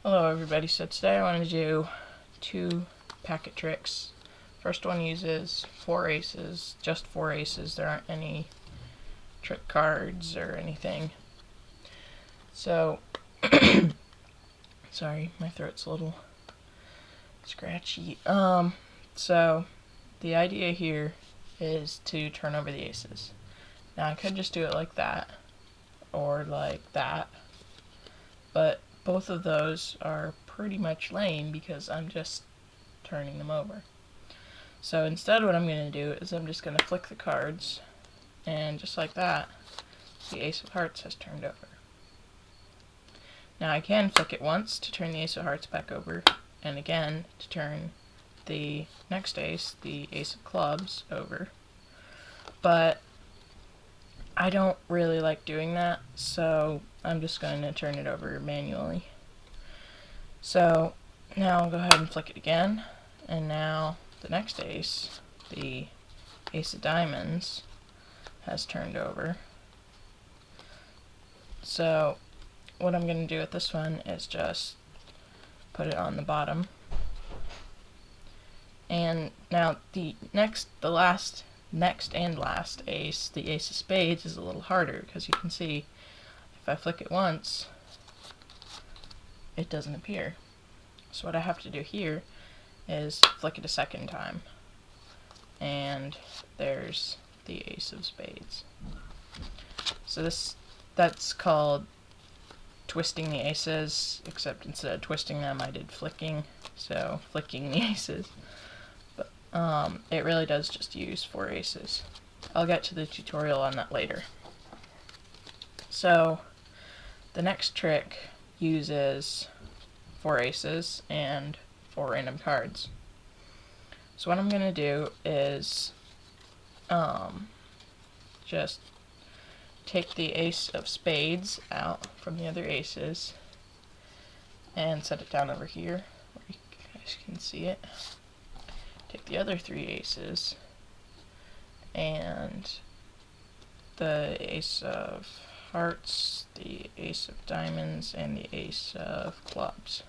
Hello everybody, so today I want to do two packet tricks. First one uses 4 aces, just 4 aces, there aren't any trick cards or anything. So, sorry, my throat's a little scratchy. So the idea here is to turn over the aces. Now I could just do it like that, or like that, but both of those are pretty much lame because I'm just turning them over. So instead what I'm going to do is I'm just going to flick the cards, and just like that, the Ace of Hearts has turned over. Now I can flick it once to turn the Ace of Hearts back over, and again to turn the next ace, the Ace of Clubs, over. But I don't really like doing that, so I'm just going to turn it over manually. So now I'll go ahead and flick it again, and now the next ace, the Ace of Diamonds, has turned over. So what I'm going to do with this one is just put it on the bottom. And now the next and last ace, the Ace of Spades, is a little harder because you can see if I flick it once, it doesn't appear. So what I have to do here is flick it a second time, and there's the Ace of Spades. So that's called twisting the aces, except instead of twisting them I did flicking, so flicking the aces. But it really does just use 4 aces. I'll get to the tutorial on that later. So the next trick uses 4 aces and 4 random cards. So what I'm going to do is just take the Ace of Spades out from the other aces and set it down over here where you guys can see it. Take the other 3 aces and the Ace of Hearts, the Ace of Diamonds, and the Ace of Clubs.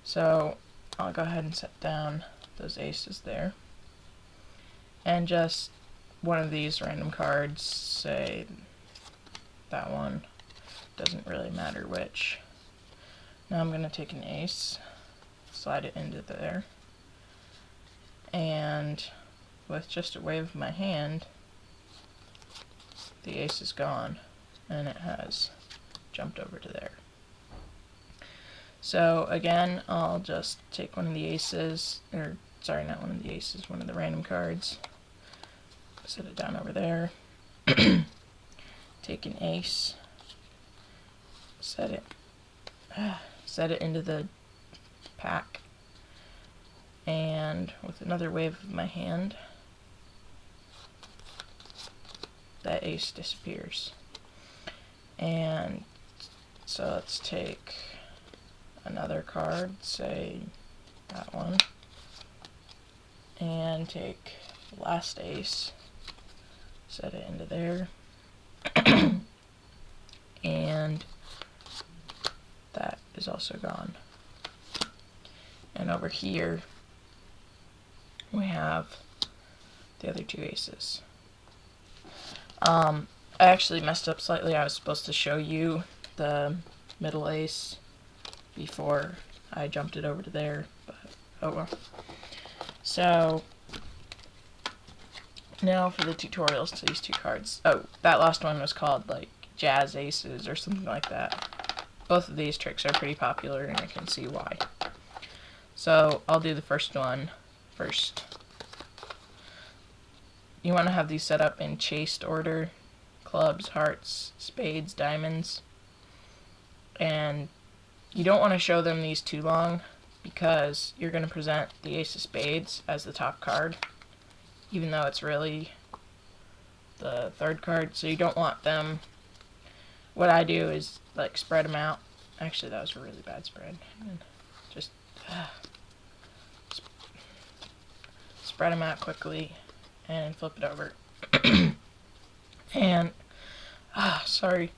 So I'll go ahead and set down those aces there, and just one of these random cards, say that one, doesn't really matter which. Now I'm going to take an ace, slide it into there, and with just a wave of my hand, the ace is gone, and it has jumped over to there. So again, I'll just take one of the aces, or sorry, not one of the aces, one of the random cards, set it down over there, take an ace, set it into the pack, and with another wave of my hand, that ace disappears. And so let's take another card, say that one, and take the last ace, set it into there, and that is also gone. And over here we have the other 2 aces. I actually messed up slightly. I was supposed to show you the middle ace before I jumped it over to there, but oh well. So now for the tutorials to these 2 cards. Oh, that last one was called like Jazz Aces or something like that. Both of these tricks are pretty popular, and I can see why. So I'll do the first one first. You want to have these set up in chased order: clubs, hearts, spades, diamonds. And you don't want to show them these too long, because you're going to present the Ace of Spades as the top card, even though it's really the 3rd card, so you don't want them. What I do is like spread them out. Actually, that was a really bad spread. Just spread them out quickly and flip it over. And sorry.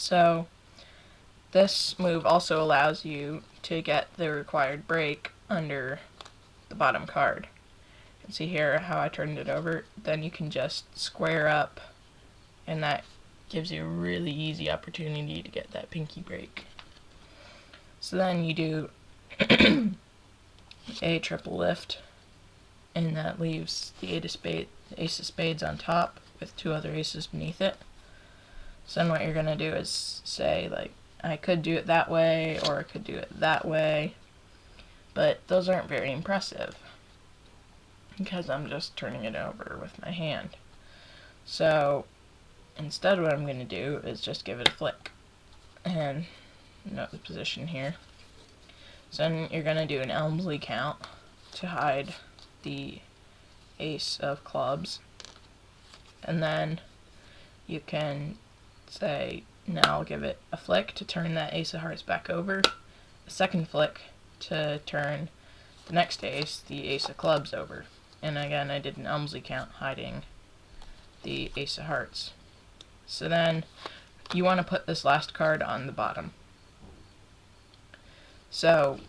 So this move also allows you to get the required break under the bottom card. You can see here how I turned it over. Then you can just square up, and that gives you a really easy opportunity to get that pinky break. So then you do a triple lift, and that leaves the ace of spades on top with two other aces beneath it. So then what you're going to do is say, like, I could do it that way, or I could do it that way, but those aren't very impressive because I'm just turning it over with my hand. So instead what I'm going to do is just give it a flick and note the position here. So then you're going to do an Elmsley count to hide the ace of clubs, and then you can say, now I'll give it a flick to turn that ace of hearts back over, a second flick to turn the next ace, the ace of clubs, over. And again, I did an Elmsley count hiding the ace of hearts. So then you want to put this last card on the bottom. So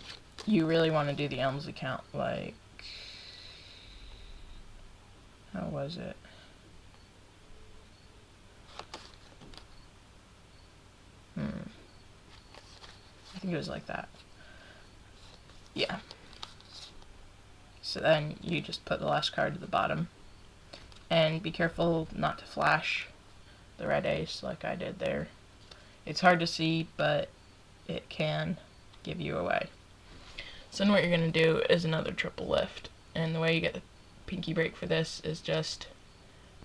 you really want to do the Elmsley count like, how was it? I think it was like that. Yeah. So then you just put the last card to the bottom. And be careful not to flash the red ace like I did there. It's hard to see, but it can give you away. So then what you're going to do is another triple lift. And the way you get the pinky break for this is just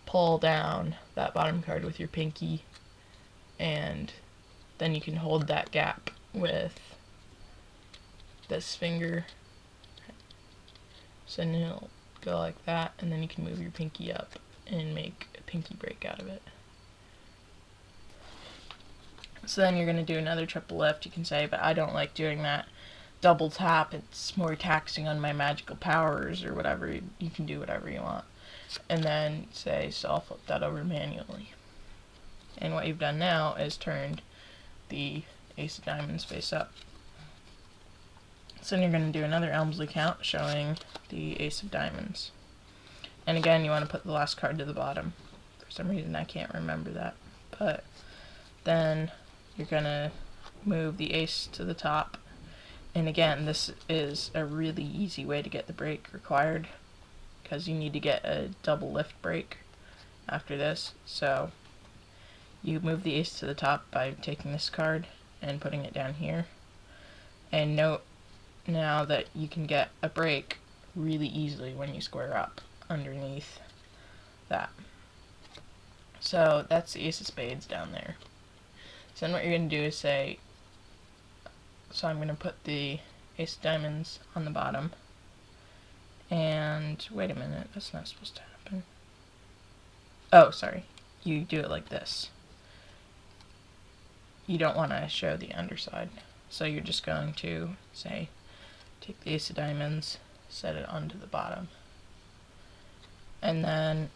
pull down that bottom card with your pinky, and then you can hold that gap with this finger. So then it'll go like that, and then you can move your pinky up and make a pinky break out of it. So then you're going to do another triple lift, you can say, but I don't like doing that double tap, it's more taxing on my magical powers or whatever. You can do whatever you want. And then say, so I'll flip that over manually. And what you've done now is turned the ace of diamonds face up. So then you're going to do another Elmsley count showing the ace of diamonds. And again, you want to put the last card to the bottom. For some reason I can't remember that. But then you're going to move the ace to the top. And again, this is a really easy way to get the break required, because you need to get a double lift break after this. So you move the ace to the top by taking this card and putting it down here. And note now that you can get a break really easily when you square up underneath that. So that's the ace of spades down there. So then what you're going to do is say, so I'm going to put the ace of diamonds on the bottom, and wait a minute, that's not supposed to happen. Oh, sorry, you do it like this. You don't want to show the underside, so you're just going to say, take the ace of diamonds, set it onto the bottom, and then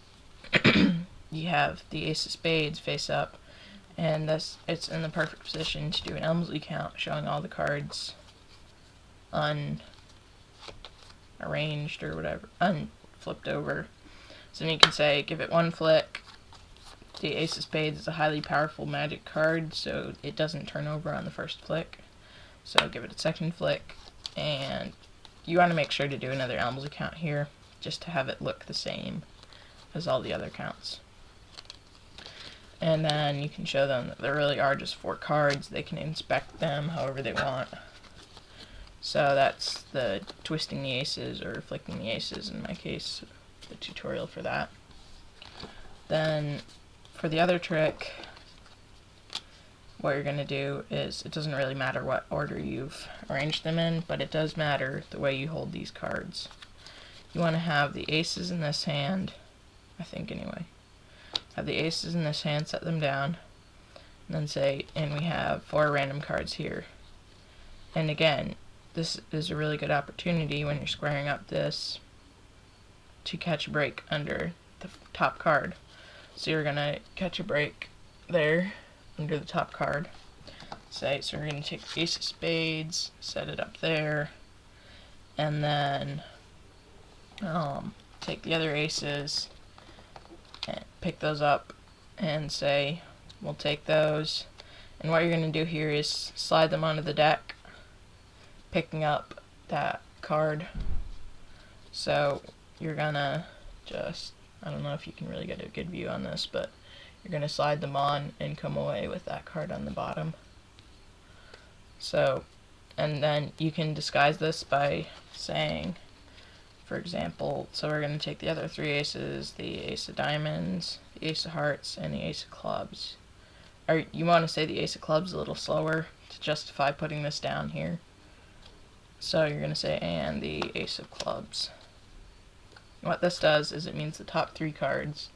you have the ace of spades face up, and this, it's in the perfect position to do an Elmsley count showing all the cards unarranged or whatever, unflipped over. So then you can say, give it one flick. The ace of spades is a highly powerful magic card, so it doesn't turn over on the first flick. So give it a second flick, and you want to make sure to do another Elmsley count here, just to have it look the same as all the other counts. And then you can show them that there really are just 4 cards. They can inspect them however they want. So that's the twisting the aces, or flicking the aces in my case, the tutorial for that. Then for the other trick, what you're going to do is, it doesn't really matter what order you've arranged them in, but it does matter the way you hold these cards. You want to have the aces in this hand, I think anyway. Have the aces in this hand, set them down, and then say, and we have 4 random cards here. And again, this is a really good opportunity when you're squaring up this to catch a break under the top card. So you're going to catch a break there, under the top card. So we're going to take the ace of spades, set it up there, and then take the other aces and pick those up and say we'll take those. And what you're going to do here is slide them onto the deck, picking up that card. So you're gonna just, I don't know if you can really get a good view on this, but you're gonna slide them on and come away with that card on the bottom. So, and then you can disguise this by saying, for example, so we're going to take the other three aces, the ace of diamonds, the ace of hearts, and the ace of clubs. Or you want to say the ace of clubs a little slower to justify putting this down here. So you're going to say, and the ace of clubs. What this does is it means the top three cards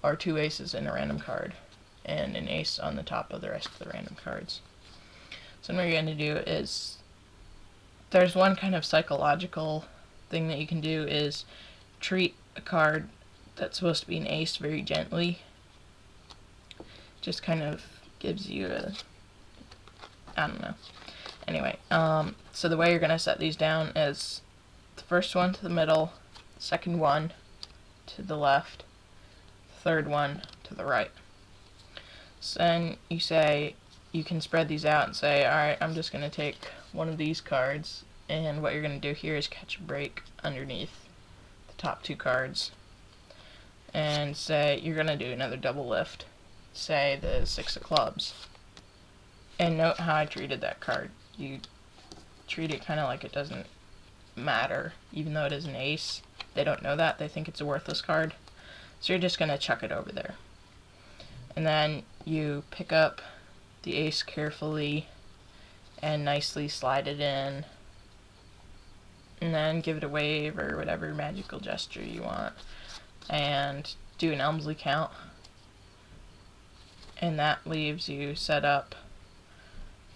are two aces in a random card, and an ace on the top of the rest of the random cards. So what you're going to do is, there's one kind of psychological thing that you can do is treat a card that's supposed to be an ace very gently. Just kind of gives you a, I don't know. Anyway, so the way you're going to set these down is the first one to the middle, second one to the left, third one to the right. So then you say, you can spread these out and say, alright, I'm just going to take one of these cards, and what you're going to do here is catch a break underneath the top two cards, and say you're going to do another double lift, say the six of clubs. And note how I treated that card. You treat it kind of like it doesn't matter, even though it is an ace. They don't know that, they think it's a worthless card. So you're just going to chuck it over there. And then you pick up the ace carefully and nicely slide it in, and then give it a wave or whatever magical gesture you want, and do an Elmsley count, and that leaves you set up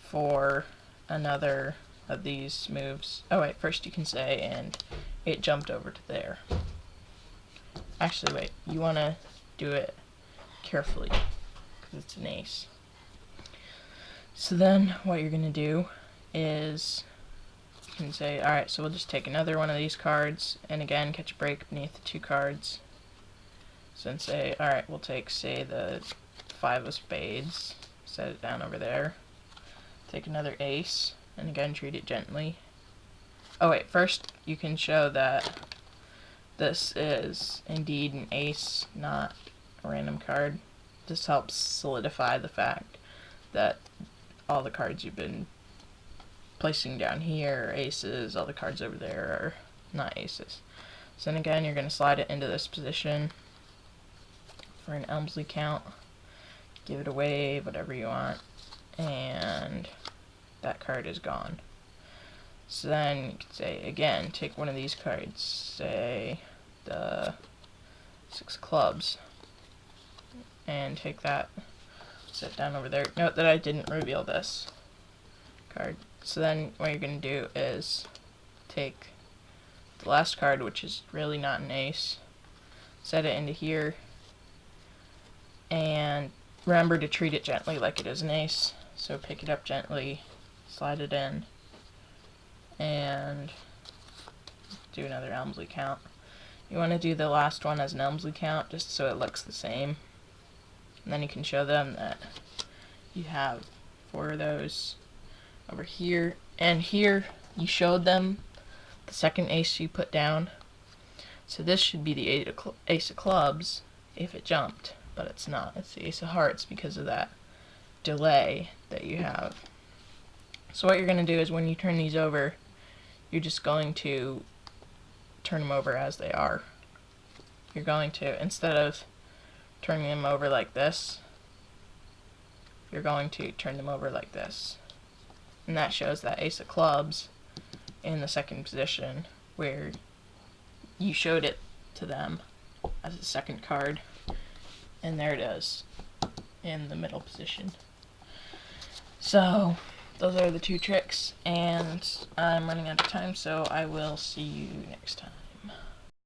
for another of these moves. Oh wait, first you can say, and it jumped over to there. Actually wait, you want to do it carefully because it's an ace. So then what you're going to do is you can say, alright, so we'll just take another one of these cards, and again catch a break beneath the two cards. So then say, alright, we'll take, say, the five of spades, set it down over there. Take another ace, and again treat it gently. Oh wait, first you can show that this is indeed an ace, not a random card. This helps solidify the fact that all the cards you've been placing down here are aces, all the cards over there are not aces. So then again, you're going to slide it into this position for an Elmsley count, give it a wave, whatever you want, and that card is gone. So then you can say, again, take one of these cards, say the six of clubs, and take that, set down over there. Note that I didn't reveal this card. So then what you're going to do is take the last card, which is really not an ace, set it into here, and remember to treat it gently like it is an ace. So pick it up gently, slide it in, and do another Elmsley count. You want to do the last one as an Elmsley count just so it looks the same. And then you can show them that you have four of those over here. And here you showed them the second ace you put down. So this should be the ace of clubs if it jumped, but it's not. It's the ace of hearts because of that delay that you have. So what you're going to do is when you turn these over, you're just going to turn them over as they are. You're going to, instead of turning them over like this, you're going to turn them over like this. And that shows that ace of clubs in the second position where you showed it to them as a second card. And there it is in the middle position. So those are the two tricks, and I'm running out of time, so I will see you next time.